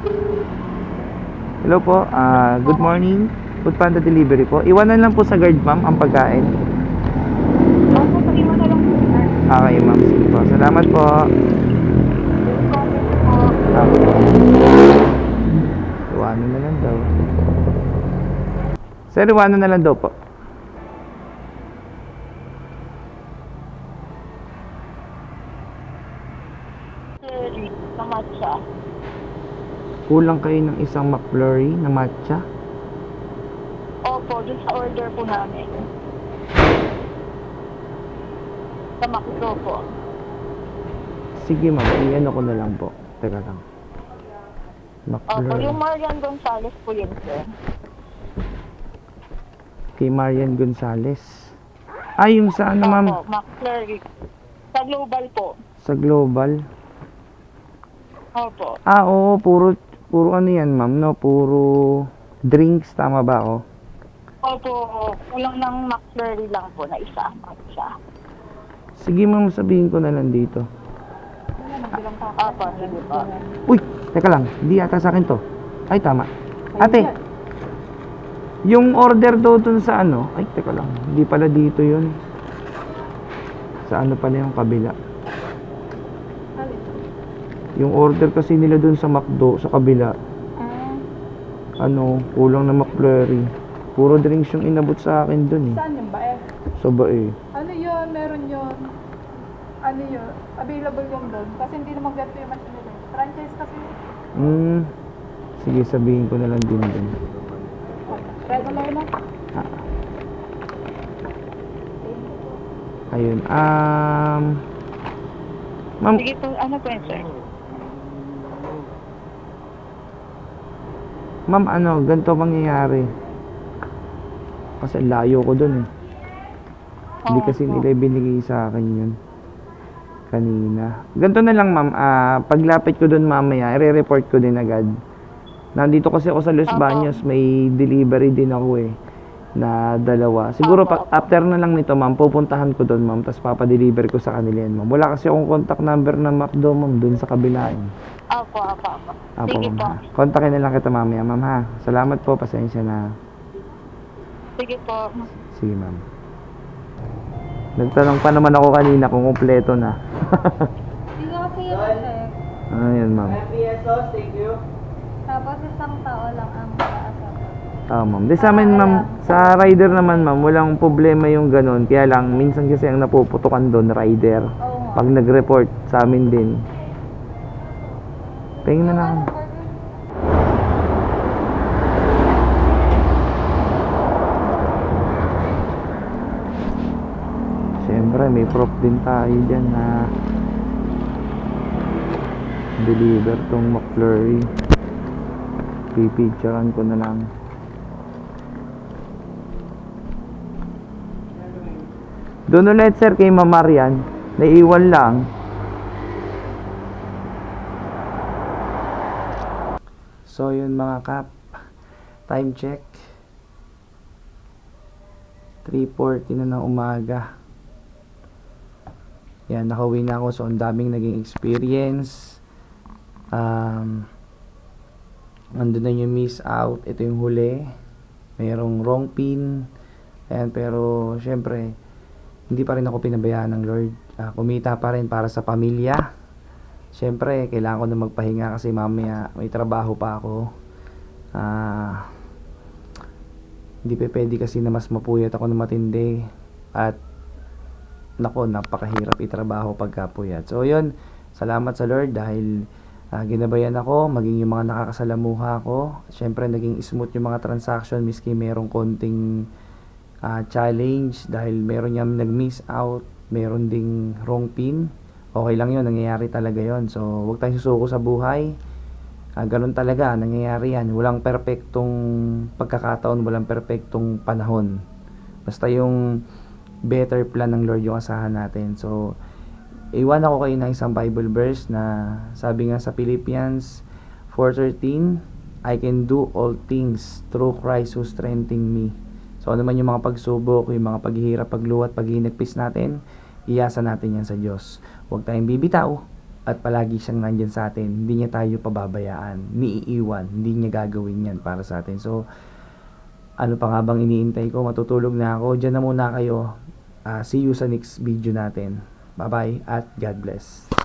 Hello po, good morning. Food Panda Delivery po. Iwanan lang po sa guard, ma'am, ang pagkain. Opo, pag-iwan na lang po, sir. Okay, ma'am. Sige po. Salamat po. Comment po. Iwanan na lang daw. Sir, iwanan na lang daw po. Sorry, sa matcha. Kulang kayo ng isang McFlurry na matcha. Opo, dun sa order po namin. Sa McDo po. Sige, ma'am. I-ano ko na lang po. Teka lang. Opo, McFlurry. yung Marian Gonzalez po yun, sir. Kay Marian Gonzalez. Yung sa ano, ma'am? Opo, McFlurry. Sa global po. Sa Global. Opo. Oo. Puro ano yan, ma'am, no? Puro drinks. Tama ba ako? Opo, kulang ng McFlurry lang po na isa. Matcha. Sige, ma'am. Sabihin ko na lang dito. Opo, sige po. Uy, teka lang. Hindi yata sa akin to. Ay, tama. Ate, yung order daw dun sa ano. Ay, teka lang. Hindi pala dito yun. Sa ano pala yung kabila. Yung order kasi nila dun sa McDo, sa kabila. Ano, kulang na McFlurry. Puro drinks yung inabot sa akin dun eh. Saan yung bae? Sa bae. Ano yun? Meron yun. Ano yun? Available yun doon. Kasi hindi naman ganito yung machine nila. Franchise kasi. Sige, sabihin ko na lang din dun. Regular na. Ayun. Ma'am, Sige po, ano po yun, sir? ma'am, ano, ganito mangyayari. Kasi layo ko dun eh. Hindi kasi nila binigay sa akin yun kanina. Ganito na lang, ma'am. Paglapit ko dun mamaya, i-report ko din agad. Nandito kasi ako sa Los Baños, may delivery din ako eh na dalawa. Siguro after na lang nito, ma'am, pupuntahan ko doon, ma'am, tapos papadeliver ko sa kanila yan, ma'am. Wala kasi akong contact number ng McDo, ma'am, doon sa kabila eh. Opo. Apo, Sige ma'am. po. Ha. Kontakin na lang kita mamaya, ma'am, ha. Salamat po, pasensya na. Sige po. Sige, ma'am. Nagtanong pa naman ako kanina kung kumpleto na. Hindi nga kasi yun check. Ayun, ma'am. Tapos isang tao lang ang mag-aasap. Ma'am. Di sa amin, ma'am, sa rider naman, ma'am, walang problema yung ganun. Kaya lang, minsan kasi ang napuputukan doon, rider. Oo nga. Pag nag-report, sa amin din. Tingnan na ako. Siyempre, may proof din tayo dyan na deliver tong McFlurry. Pipicturean ko na lang. Doon ulit, sir, kay Ma'am Marian. Naiwan lang. So, yun mga kap. Time check. 3:40 na ng umaga. Yan, nakauwi na ako. So, ang daming naging experience. Andun na yung miss out. Ito yung huli. Mayroong wrong pin. Ayan, pero syempre, hindi pa rin ako pinabayaan ng Lord. Kumita pa rin para sa pamilya. Syempre, kailangan ko na magpahinga kasi mamaya may trabaho pa ako. Hindi pa pwede kasi na mas mapuyat ako na matindi. At nako, napakahirap itrabaho pagka puyat. So, yun. Salamat sa Lord dahil ginabayan ako, maging yung mga nakakasalamuha ko. Syempre, naging smooth yung mga transaction miski merong konting challenge dahil meron niyang nag-miss out, meron ding wrong pin. Okay lang yun, nangyayari talaga yun. So, huwag tayong susuko sa buhay. Ganun talaga, nangyayari yan. Walang perfectong pagkakataon, walang perfectong panahon. Basta yung better plan ng Lord yung asahan natin. So, iwan ako kayo ng isang Bible verse na sabi nga sa Philippians 4:13, I can do all things through Christ who strengthens me. So, ano man yung mga pagsubok, yung mga paghihirap, pagluwat, paghinagpis natin, iasa natin yan sa Diyos. Huwag tayong bibitaw at palagi siyang nandyan sa atin. Hindi niya tayo pababayaan, niiiwan, hindi niya gagawin yan para sa atin. So, ano pa nga bang iniintay ko? Matutulog na ako. Diyan na muna kayo. See you sa next video natin. Bye-bye at God bless.